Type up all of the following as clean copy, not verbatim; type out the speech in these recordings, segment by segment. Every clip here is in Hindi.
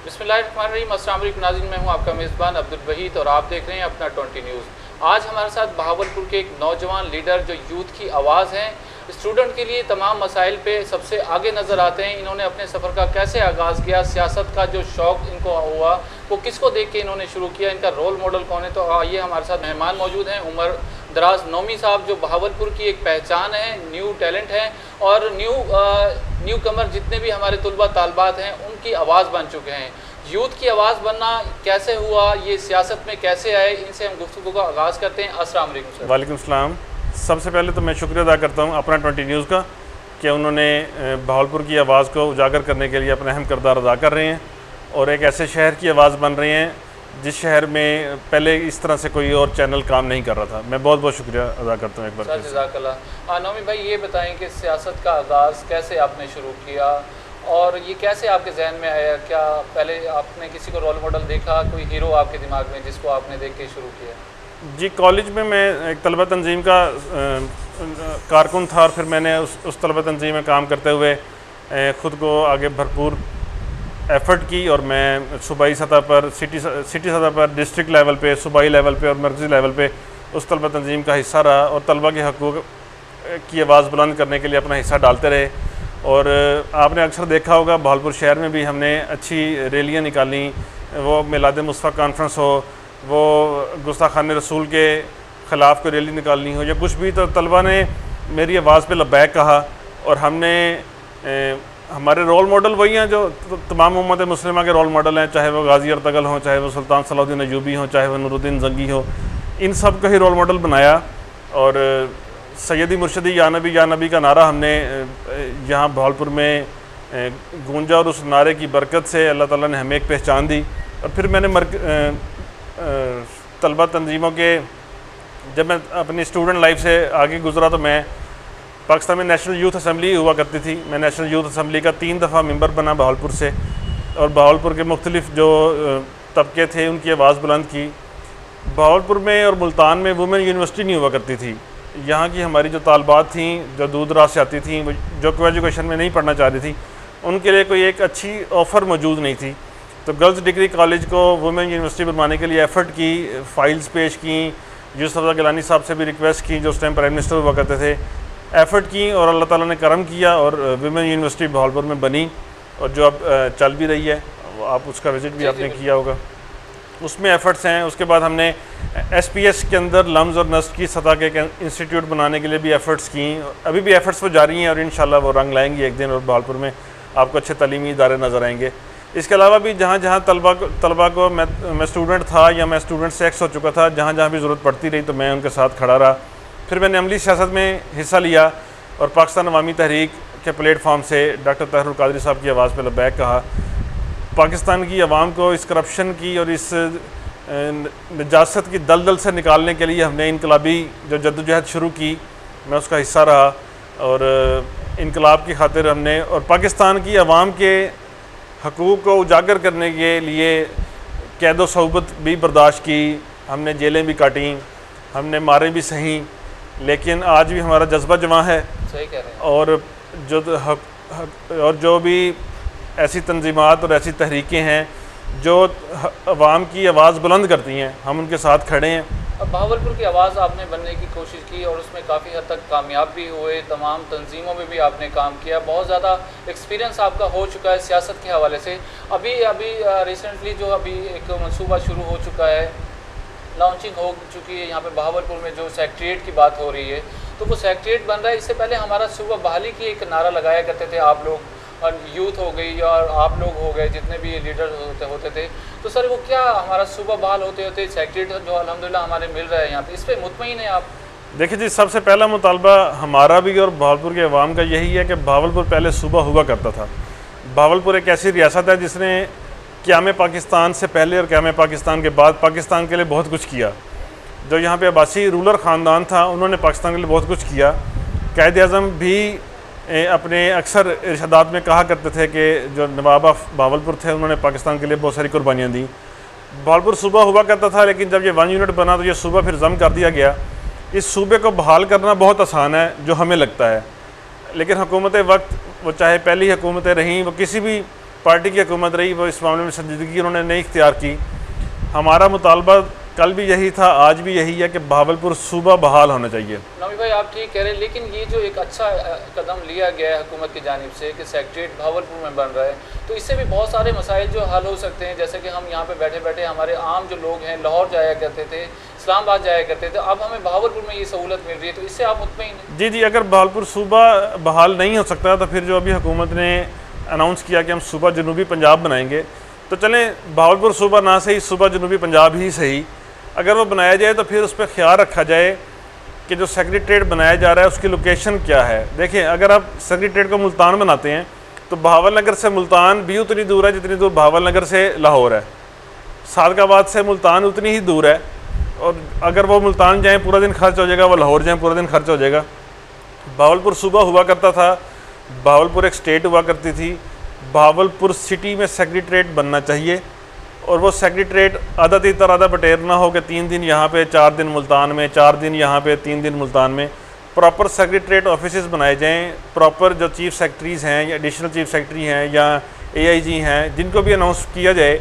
बिस्मिल्लाहिर्रहमानिर्रहीम। अस्सलाम वालेकुम नाज़रीन, मैं हूं आपका मेज़बान अब्दुल वहीद और आप देख रहे हैं अपना 20 न्यूज़। आज हमारे साथ बहावलपुर के एक नौजवान लीडर जो यूथ की आवाज़ हैं, स्टूडेंट के लिए तमाम मसाइल पे सबसे आगे नज़र आते हैं। इन्होंने अपने सफ़र का कैसे आगाज़ किया, सियासत का जो शौक़ इनको हुआ वो किसको देख के इन्होंने शुरू किया, इनका रोल मॉडल कौन है। तो आइए, हमारे साथ मेहमान मौजूद हैं उमर दराज नौमी साहब, जो बहावलपुर की एक पहचान है, न्यू टैलेंट है और न्यू कमर जितने भी हमारे तुलबा तालबात हैं उनकी आवाज़ बन चुके हैं। यूथ की आवाज़ बनना कैसे हुआ, ये सियासत में कैसे आए, इनसे हम गुफ्तगू का आगाज़ करते हैं। अस्सलाम वालेकुम सर। वालेकुम सलाम। सबसे पहले तो मैं शुक्रिया अदा करता हूँ अपना 20 न्यूज़ का कि उन्होंने बहावलपुर की आवाज़ को उजागर करने के लिए अपना अहम किरदार अदा कर रहे हैं और एक ऐसे शहर की आवाज़ बन रहे हैं जिस शहर में पहले इस तरह से कोई और चैनल काम नहीं कर रहा था। मैं बहुत बहुत शुक्रिया अदा करता हूँ एक बार। जज़ाकल्लाह। नौमी भाई, ये बताएं कि सियासत का आगाज़ कैसे आपने शुरू किया और ये कैसे आपके जहन में आया? क्या पहले आपने किसी को रोल मॉडल देखा, कोई हीरो आपके दिमाग में जिसको आपने देख के शुरू किया? जी, कॉलेज में मैं एक तलबा तंजीम का कारकुन था और फिर मैंने उस तलबा तंजीम में काम करते हुए ख़ुद को आगे भरपूर एफ़र्ट की और मैं सूबाई सतह पर, सिटी सतह पर, डिस्ट्रिक्ट लेवल पे, सूबाई लेवल पे और मरकज़ी लेवल पे उस तलबा तंजीम का हिस्सा रहा और तलबा के हकूक़ की आवाज़ बुलंद करने के लिए अपना हिस्सा डालते रहे। और आपने अक्सर देखा होगा बहावलपुर शहर में भी हमने अच्छी रैलियाँ निकाली, वो मिलाद मुस्तफ़ा कॉन्फ्रेंस हो, वो गुस्ताखान रसूल के ख़िलाफ़ कोई रैली निकालनी हो या कुछ भी, तो तलबा ने मेरी आवाज़ पे लब्बैक कहा और हमने हमारे रोल मॉडल वही हैं जो तमाम उम्मत मुस्लिमा के रोल मॉडल हैं, चाहे वो गाज़ी अर्तगल हों, चाहे वो सुल्तान सलाहुद्दीन अय्यूबी हों, चाहे वो नूरुद्दीन जंगी हो, इन सब का ही रोल मॉडल बनाया। और सैयदी मुर्शदी या नबी का नारा हमने यहाँ बहावलपुर में गूंजा और उस नारे की बरकत से अल्लाह ताला ने हमें एक पहचान दी। और फिर मैंने तलबा तंजीमों के, जब मैं अपनी स्टूडेंट लाइफ से आगे गुजरा तो मैं पाकिस्तान में नेशनल यूथ असम्बली हुआ करती थी। मैं नेशनल यूथ असम्बली का 3 दफ़ा मेंबर बना बहावलपुर से और बहावलपुर के मुख्तलिफ़ जो तबके थे उनकी आवाज़ बुलंद की। बहावलपुर में और मुल्तान में वुमेन यूनिवर्सिटी नहीं हुआ करती थी। यहाँ की हमारी जो तालबात थी, जो दूर दराज से आती थी, जो को एजुकेशन में नहीं पढ़ना चाह रही थी, उनके लिए कोई एक अच्छी ऑफ़र मौजूद नहीं थी। तो गर्ल्स डिग्री कॉलेज को वुमेन यूनिवर्सिटी बनवाने के लिए एफ़र्ट की, फ़ाइल्स पेश की, यूसुफ रज़ा गिलानी साहब से भी रिक्वेस्ट की जो उस टाइम प्राइम मिनिस्टर हुआ करते थे, एफ़र्ट की और अल्लाह ताला ने करम किया और वुमेन यूनिवर्सिटी बहावलपुर में बनी और जो अब चल भी रही है। आप उसका विज़िट भी आपने किया होगा, उसमें एफ़र्ट्स हैं। उसके बाद हमने SPS के अंदर लम्ज़ और नस्ल की सतह के इंस्टीट्यूट बनाने के लिए भी एफ़र्ट्स की, अभी भी एफ़र्ट्स वो जारी हैं और इंशाल्लाह वो रंग लाएंगी एक दिन और बहावलपुर में आपको अच्छे तालीमी इदारे नज़र आएंगे। इसके अलावा भी जहाँ जहाँ तलबा को मैं स्टूडेंट था या मैं स्टूडेंट से एक्स हो चुका था, जहाँ जहाँ भी ज़रूरत पड़ती रही तो मैं उनके साथ खड़ा रहा। फिर मैंने अमली सियासत में हिस्सा लिया और पाकिस्तान अवामी तहरीक के प्लेटफॉर्म से डॉक्टर ताहिरुल कादरी साहब की आवाज़ पर लब्बैक कहा। पाकिस्तान की आवाम को इस करप्शन की और इस नजासत की दलदल से निकालने के लिए हमने इनकलाबी जो जद्दोजहद शुरू की, मैं उसका हिस्सा रहा और इनकलाब की खातिर हमने और पाकिस्तान की आवाम के हकूक़ को उजागर करने के लिए कैद व सौबत भी बर्दाश्त की, हमने जेलें भी काटी, हमने मारे भी सही, लेकिन आज भी हमारा जज्बा जवां है। सही कह रहे हैं। और जो भी ऐसी तंजीमात और ऐसी तहरीकें हैं जो अवाम की आवाज़ बुलंद करती हैं, हम उनके साथ खड़े हैं। अब बहावलपुर की आवाज़ आपने बनने की कोशिश की और उसमें काफ़ी हद तक कामयाब भी हुए, तमाम तंजीमों में भी आपने काम किया, बहुत ज़्यादा एक्सपीरियंस आपका हो चुका है सियासत के हवाले से। अभी रिसेंटली जो अभी एक मनसूबा शुरू हो चुका है, लॉन्चिंग हो चुकी है यहाँ पे बहावलपुर में, जो सेक्रेटेरिएट की बात हो रही है, तो वो सेक्रेटेरिएट बन रहा है। इससे पहले हमारा सूबा बहाली की एक नारा लगाया करते थे आप लोग, और यूथ हो गई और आप लोग हो गए, जितने भी लीडर होते थे। तो सर वो क्या हमारा सूबा बहाल होते होते सेक्रेटेरिएट जो अल्हम्दुलिल्लाह हमारे मिल रहा है यहाँ पे, इस पर मुतमईन है आप? देखिए जी, सबसे पहला मुतालबा हमारा भी और बहावलपुर के अवाम का यही है कि बहावलपुर पहले सूबा हुआ करता था। बहावलपुर एक ऐसी रियासत है जिसने क़याम पाकिस्तान से पहले और क़याम पाकिस्तान के बाद पाकिस्तान के लिए बहुत कुछ किया। जो यहाँ पे अब्बासी रूलर ख़ानदान था, उन्होंने पाकिस्तान के लिए बहुत कुछ किया। कायद आज़म भी अपने अक्सर इरशादात में कहा करते थे कि जो नवाब ऑफ बहावलपुर थे उन्होंने पाकिस्तान के लिए बहुत सारी कुर्बानियाँ दी। बहावलपुर सूबा हुआ करता था, लेकिन जब ये 1 यूनिट बना तो ये सूबा फिर ज़म कर दिया गया। इस सूबे को बहाल करना बहुत आसान है जो हमें लगता है, लेकिन हुकूमत वक्त, वो चाहे पहली हुकूमतें रहीं, वो किसी भी पार्टी की हुकूमत रही वो इस मामले में संजीदगी उन्होंने नहीं इख्तियार की। हमारा मुतालबा कल भी यही था, आज भी यही है कि बहावलपुर सूबा बहाल होना चाहिए। नौमी भाई आप ठीक कह रहे हैं, लेकिन ये जो एक अच्छा कदम लिया गया है हुकूमत की जानिब से कि सेक्रेटरीट भावलपुर में बन रहा है, तो इससे भी बहुत सारे मसाइल जो हल हो सकते हैं। जैसे कि हम यहाँ पे बैठे बैठे हमारे आम जो लोग हैं लाहौर जाया करते थे, इस्लामाबाद जाया करते थे, अब हमें भावलपुर में ये सहूलत मिल रही है, तो इससे आप मुतमईन हैं? जी, अगर बहावलपुर सूबा बहाल नहीं हो सकता तो फिर जो अभी हुकूमत ने अनाउंस किया कि हम सूबा जनूबी पंजाब बनाएंगे, तो चलें बहावलपुर सूबा ना सही, सूबा जनूबी पंजाब ही सही। अगर वो बनाया जाए तो फिर उस पर ख्याल रखा जाए कि जो सेक्रेटरीट बनाया जा रहा है उसकी लोकेशन क्या है। देखिए, अगर आप सेक्रेटरीट को मुल्तान बनाते हैं तो बहावल नगर से मुल्तान भी उतनी दूर है जितनी दूर बहावल नगर से लाहौर है। सादकाबाद से मुल्तान उतनी ही दूर है, और अगर वो मुल्तान जाएँ पूरा दिन खर्च हो जाएगा, वो लाहौर जाएँ पूरा दिन खर्च हो जाएगा। बहावलपुर सूबा हुआ करता था, बहावलपुर एक स्टेट हुआ करती थी। बहावलपुर सिटी में सेक्रेटरीट बनना चाहिए, और वो सेक्रेटरीट आधा तीतर आधा बटेर ना हो कि 3 दिन यहाँ पे 4 दिन मुल्तान में, 4 दिन यहाँ पे 3 दिन मुल्तान में। प्रॉपर सेक्रेटरीट ऑफिसेस बनाए जाएं, प्रॉपर जो चीफ़ सेक्रेटरीज़ हैं या एडिशनल चीफ़ सेक्रेटरी हैं या AIG हैं, जिनको भी अनाउंस किया जाए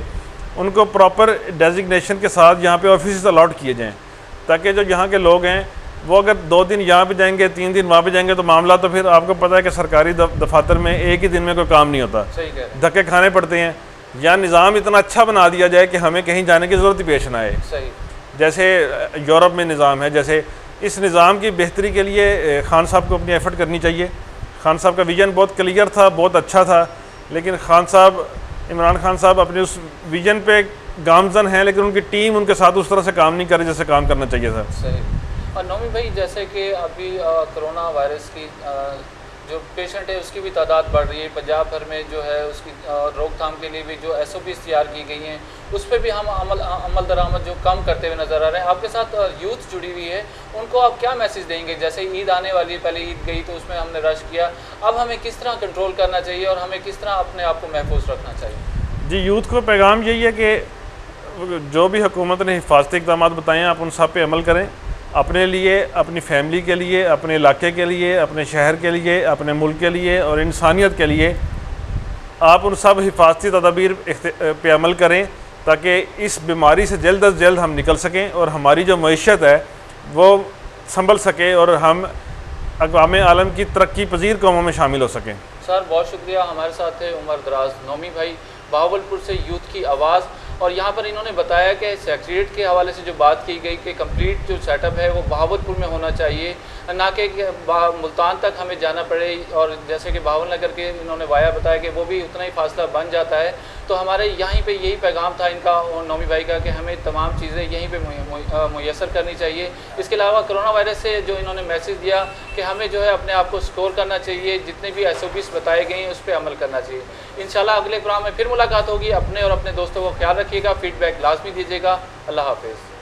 उनको प्रॉपर डेजिग्नेशन के साथ यहाँ पे ऑफिस अलॉट किए जाएँ, ताकि जो यहाँ के लोग हैं वो अगर 2 दिन यहाँ पे जाएंगे 3 दिन वहाँ पे जाएंगे तो मामला, तो फिर आपको पता है कि सरकारी दफातर में एक ही दिन में कोई काम नहीं होता, धक्के खाने पड़ते हैं। या निज़ाम इतना अच्छा बना दिया जाए कि हमें कहीं जाने की ज़रूरत ही पेश ना आए। सही। जैसे यूरोप में निज़ाम है, जैसे इस निज़ाम की बेहतरी के लिए खान साहब को अपनी एफ़र्ट करनी चाहिए। खान साहब का विज़न बहुत क्लियर था, बहुत अच्छा था, लेकिन खान साहब, इमरान खान साहब अपने उस विज़न पे गामजन हैं, लेकिन उनकी टीम उनके साथ उस तरह से काम नहीं कर रही जैसे काम करना चाहिए था। सही। और नौमी भाई, जैसे कि अभी कोरोना वायरस की जो पेशेंट है उसकी भी तादाद बढ़ रही है, पंजाब भर में जो है उसकी रोकथाम के लिए भी जो SOPs तैयार की गई हैं, उस पर भी हम अमल दरामद जो कम करते हुए नज़र आ रहे हैं। आपके साथ यूथ जुड़ी हुई है, उनको आप क्या मैसेज देंगे? जैसे ईद आने वाली है, पहले ईद गई तो उसमें हमने रश किया, अब हमें किस तरह कंट्रोल करना चाहिए और हमें किस तरह अपने आप को महफूज रखना चाहिए? जी, यूथ को पैगाम यही है कि जो भी हुकूमत ने हिफाजती इक़दाम बताए हैं आप उन सब पे अमल करें, अपने लिए, अपनी फैमिली के लिए, अपने इलाके के लिए, अपने शहर के लिए, अपने मुल्क के लिए और इंसानियत के लिए आप उन सब हिफाजती तदाबीर पे अमल करें, ताकि इस बीमारी से जल्द अज जल्द हम निकल सकें और हमारी जो मईशत है वो संभल सके और हम अक़वाम आलम की तरक्की पजीर कौमों में शामिल हो सकें। सर बहुत शुक्रिया। हमारे साथ थे उमर दराज नौमी भाई, बहावलपुर से यूथ की आवाज़, और यहाँ पर इन्होंने बताया कि सेक्रेटरीट के हवाले से जो बात की गई कि कंप्लीट जो सेटअप है वो बहावलपुर में होना चाहिए, ना कि मुल्तान तक हमें जाना पड़े। और जैसे कि बहावल नगर के इन्होंने वाया बताया कि वो भी उतना ही फासला बन जाता है। तो हमारे यहीं पे यही पैगाम था इनका और नौमी भाई का कि हमें तमाम चीज़ें यहीं पे मुयसर करनी चाहिए। इसके अलावा कोरोना वायरस से जो इन्होंने मैसेज दिया कि हमें जो है अपने आप को स्कोर करना चाहिए, जितने भी SOPs बताए गए हैं उस पर अमल करना चाहिए। इंशाल्लाह अगले प्रोग्राम में फिर मुलाकात होगी। अपने और अपने दोस्तों को ख्याल रखिएगा, फीडबैक लाजमी दीजिएगा। अल्लाह हाफिज़।